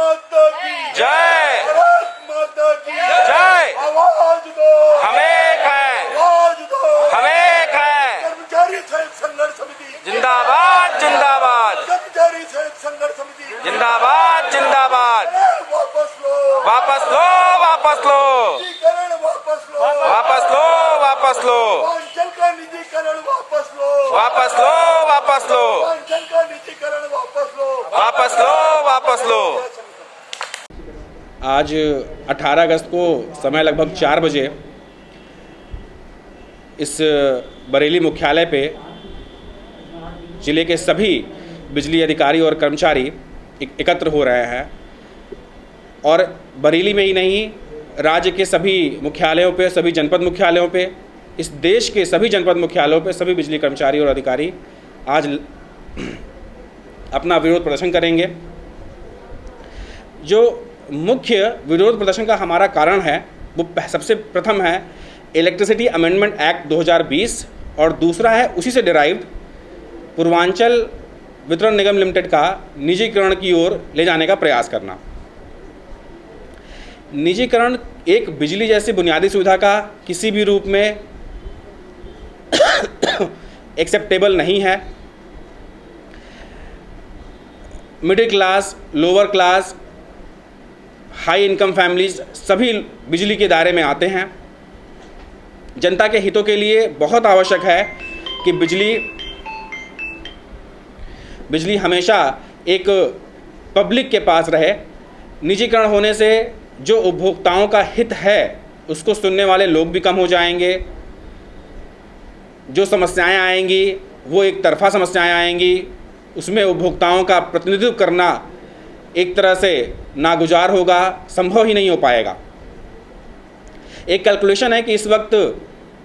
माता की जय। भारत माता की जय। आवाज दो, हम एक हैं, आवाज दो, हम एक हैं। कर्मचारी संयुक्त संघर्ष समिति जिंदाबाद जिंदाबाद कर्मचारी संयुक्त संघर्ष समिति जिंदाबाद जिंदाबाद। वापस लो, वापस लो वापस लो निजीकरण वापस लो, वापस लो वापस लो अंचल का निजीकरण वापस लो, वापस लो वापस लो अंचल का निजीकरण वापस लो, वापस लो वापस लो। आज 18 अगस्त को समय लगभग 4 बजे इस बरेली मुख्यालय पे ज़िले के सभी बिजली अधिकारी और कर्मचारी एकत्र हो रहे हैं और बरेली में ही नहीं, राज्य के सभी मुख्यालयों पे, सभी जनपद मुख्यालयों पे, इस देश के सभी जनपद मुख्यालयों पे सभी बिजली कर्मचारी और अधिकारी आज अपना विरोध प्रदर्शन करेंगे। जो मुख्य विरोध प्रदर्शन का हमारा कारण है वो सबसे प्रथम है इलेक्ट्रिसिटी अमेंडमेंट एक्ट 2020 और दूसरा है उसी से डिराइव्ड पूर्वांचल वितरण निगम लिमिटेड का निजीकरण की ओर ले जाने का प्रयास करना। निजीकरण एक बिजली जैसी बुनियादी सुविधा का किसी भी रूप में एक्सेप्टेबल नहीं है। Middle class, lower class, high income families सभी बिजली के दायरे में आते हैं। जनता के हितों के लिए बहुत आवश्यक है कि बिजली हमेशा एक पब्लिक के पास रहे। निजीकरण होने से जो उपभोक्ताओं का हित है उसको सुनने वाले लोग भी कम हो जाएंगे। जो समस्याएं आएंगी वो एक तरफा समस्याएं आएंगी, उसमें उपभोक्ताओं का प्रतिनिधित्व करना एक तरह से नागुजार होगा, संभव ही नहीं हो पाएगा। एक कैलकुलेशन है कि इस वक्त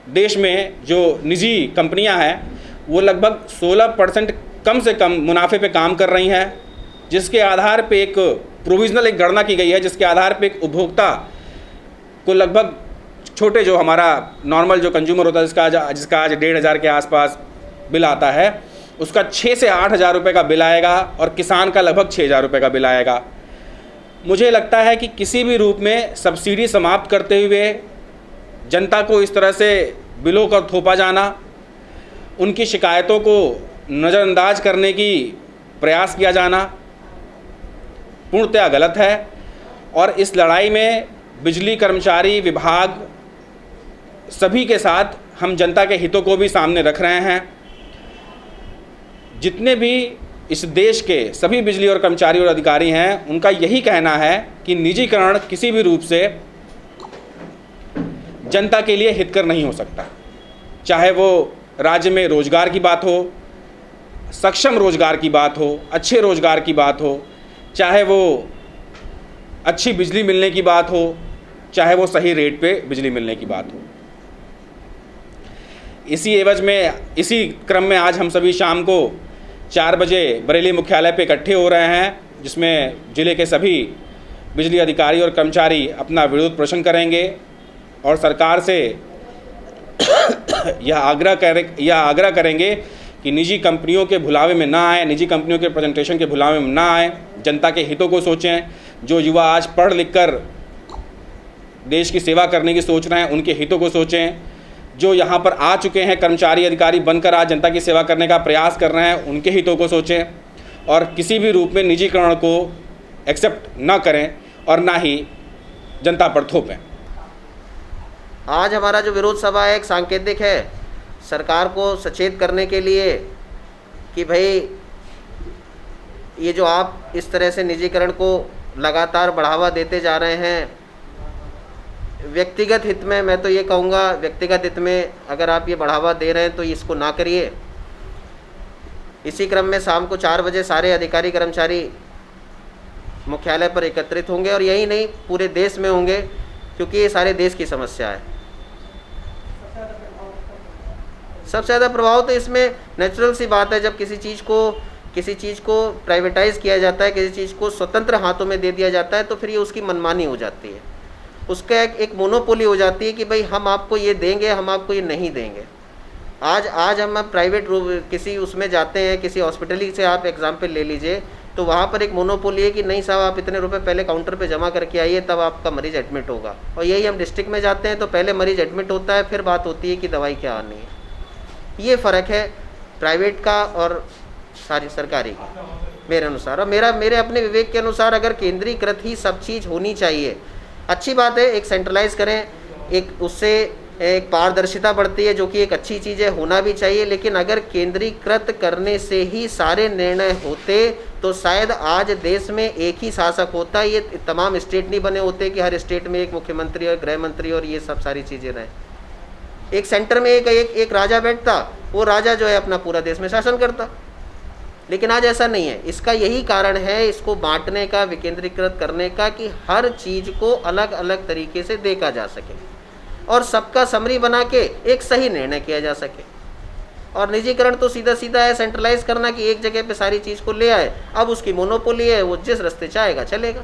देश में जो निजी कंपनियां हैं वो लगभग 16% कम से कम मुनाफे पे काम कर रही हैं, जिसके आधार पे एक प्रोविजनल एक गणना की गई है, जिसके आधार पे एक उपभोक्ता को लगभग छोटे जो हमारा नॉर्मल जो कंज्यूमर होता है जिसका आज 1,500 के आसपास बिल आता है, उसका 6 से 8 हज़ार रुपये का बिल आएगा और किसान का लगभग 6 हज़ार रुपये का बिल आएगा। मुझे लगता है कि किसी भी रूप में सब्सिडी समाप्त करते हुए जनता को इस तरह से बिलों का थोपा जाना, उनकी शिकायतों को नज़रअंदाज करने की प्रयास किया जाना पूर्णतया गलत है। और इस लड़ाई में बिजली कर्मचारी विभाग सभी के साथ हम जनता के हितों को भी सामने रख रहे हैं। जितने भी इस देश के सभी बिजली और कर्मचारी और अधिकारी हैं उनका यही कहना है कि निजीकरण किसी भी रूप से जनता के लिए हितकर नहीं हो सकता। चाहे वो राज्य में रोजगार की बात हो, सक्षम रोजगार की बात हो, अच्छे रोजगार की बात हो, चाहे वो अच्छी बिजली मिलने की बात हो, चाहे वो सही रेट पे बिजली मिलने की बात हो। इसी एवज में, इसी क्रम में आज हम सभी शाम को 4 बजे बरेली मुख्यालय पे इकट्ठे हो रहे हैं, जिसमें ज़िले के सभी बिजली अधिकारी और कर्मचारी अपना विरोध प्रदर्शन करेंगे और सरकार से यह आग्रह करेंगे कि निजी कंपनियों के भुलावे में ना आए, निजी कंपनियों के प्रेजेंटेशन के भुलावे में ना आए, जनता के हितों को सोचें। जो युवा आज पढ़ लिख कर देश की सेवा करने की सोच रहे हैं उनके हितों को सोचें। जो यहाँ पर आ चुके हैं कर्मचारी अधिकारी बनकर आज जनता की सेवा करने का प्रयास कर रहे हैं उनके हितों को सोचें और किसी भी रूप में निजीकरण को एक्सेप्ट ना करें और ना ही जनता पर थोपें। आज हमारा जो विरोध सभा है एक सांकेतिक है सरकार को सचेत करने के लिए कि भाई ये जो आप इस तरह से निजीकरण को लगातार बढ़ावा देते जा रहे हैं, व्यक्तिगत हित में, मैं तो ये कहूँगा व्यक्तिगत हित में अगर आप ये बढ़ावा दे रहे हैं तो इसको ना करिए। इसी क्रम में शाम को 4 बजे सारे अधिकारी कर्मचारी मुख्यालय पर एकत्रित होंगे और यही नहीं पूरे देश में होंगे, क्योंकि ये सारे देश की समस्या है। सबसे ज़्यादा प्रभाव तो इसमें नेचुरल सी बात है, जब किसी चीज़ को प्राइवेटाइज़ किया जाता है, किसी चीज़ को स्वतंत्र हाथों में दे दिया जाता है, तो फिर ये उसकी मनमानी हो जाती है, उसका एक मोनोपोली हो जाती है कि भाई हम आपको ये देंगे, हम आपको ये नहीं देंगे। आज हम प्राइवेट किसी उसमें जाते हैं, किसी हॉस्पिटल से आप एग्जाम्पल ले लीजिए, तो वहाँ पर एक मोनोपोली है कि नहीं साहब आप इतने रुपए पहले काउंटर पे जमा करके आइए तब आपका मरीज एडमिट होगा। और यही हम डिस्ट्रिक्ट में जाते हैं तो पहले मरीज एडमिट होता है, फिर बात होती है कि दवाई क्या आनी है। ये फ़र्क है प्राइवेट का और सारी सरकारी का मेरे अनुसार। और मेरे अपने विवेक के अनुसार अगर केंद्रीकृत ही सब चीज़ होनी चाहिए, अच्छी बात है, एक सेंट्रलाइज करें, एक उससे एक पारदर्शिता बढ़ती है जो कि एक अच्छी चीज़ है, होना भी चाहिए। लेकिन अगर केंद्रीकृत करने से ही सारे निर्णय होते तो शायद आज देश में एक ही शासक होता, ये तमाम स्टेट नहीं बने होते कि हर स्टेट में एक मुख्यमंत्री और गृह मंत्री और ये सब सारी चीज़ें रहें। एक सेंटर में एक राजा बैठता, वो राजा जो है अपना पूरा देश में शासन करता। लेकिन आज ऐसा नहीं है। इसका यही कारण है इसको बांटने का, विकेंद्रीकृत करने का, कि हर चीज़ को अलग अलग तरीके से देखा जा सके और सबका समरी बना के एक सही निर्णय किया जा सके। और निजीकरण तो सीधा सीधा है सेंट्रलाइज करना कि एक जगह पे सारी चीज़ को ले आए, अब उसकी मोनोपोली है, वो जिस रास्ते चाहेगा चलेगा।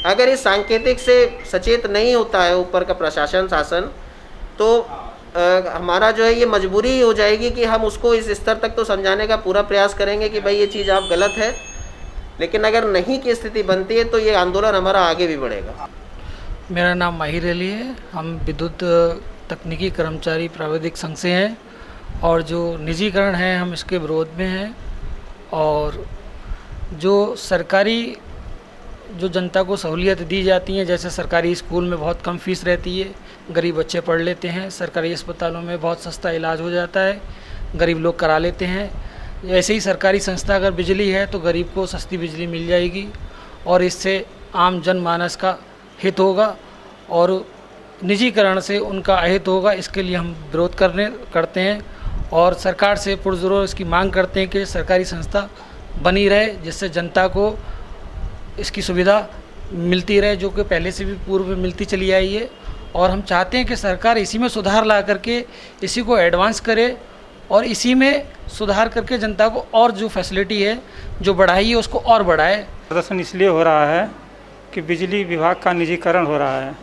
अगर इस सांकेतिक से सचेत नहीं होता है ऊपर का प्रशासन शासन, तो हमारा जो है ये मजबूरी ही हो जाएगी कि हम उसको इस स्तर तक तो समझाने का पूरा प्रयास करेंगे कि भाई ये चीज़ आप गलत है, लेकिन अगर नहीं की स्थिति बनती है तो ये आंदोलन हमारा आगे भी बढ़ेगा। मेरा नाम माहिर अली है। हम विद्युत तकनीकी कर्मचारी प्राविधिक संघ से हैं और जो निजीकरण है हम इसके विरोध में हैं। और जो सरकारी जो जनता को सहूलियत दी जाती हैं, जैसे सरकारी स्कूल में बहुत कम फीस रहती है, गरीब बच्चे पढ़ लेते हैं, सरकारी अस्पतालों में बहुत सस्ता इलाज हो जाता है, गरीब लोग करा लेते हैं। ऐसे ही सरकारी संस्था अगर बिजली है तो गरीब को सस्ती बिजली मिल जाएगी और इससे आम जनमानस का हित होगा और निजीकरण से उनका अहित होगा। इसके लिए हम विरोध करते हैं और सरकार से पुरजोर इसकी मांग करते हैं कि सरकारी संस्था बनी रहे, जिससे जनता को इसकी सुविधा मिलती रहे, जो कि पहले से भी पूर्व में मिलती चली आई है। और हम चाहते हैं कि सरकार इसी में सुधार ला करके इसी को एडवांस करे और इसी में सुधार करके जनता को और जो फैसिलिटी है जो बढ़ाई है उसको और बढ़ाए। प्रदर्शन इसलिए हो रहा है कि बिजली विभाग का निजीकरण हो रहा है।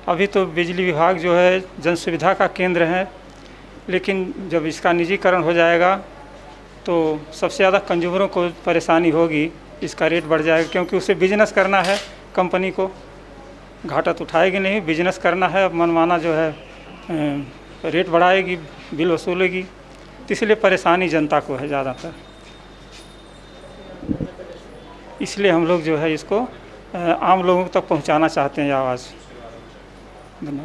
अभी तो बिजली विभाग जो है जन सुविधा का केंद्र है, लेकिन जब इसका निजीकरण हो जाएगा तो सबसे ज़्यादा कंज्यूमरों को परेशानी होगी, इसका रेट बढ़ जाएगा, क्योंकि उसे बिजनेस करना है, कंपनी को घाटा तो उठाएगी नहीं, बिजनेस करना है। अब मनमाना जो है रेट बढ़ाएगी, बिल वसूलेगी, तो इसलिए परेशानी जनता को है ज़्यादातर। इसलिए हम लोग जो है इसको आम लोगों तक पहुंचाना चाहते हैं आवाज़। धन्यवाद।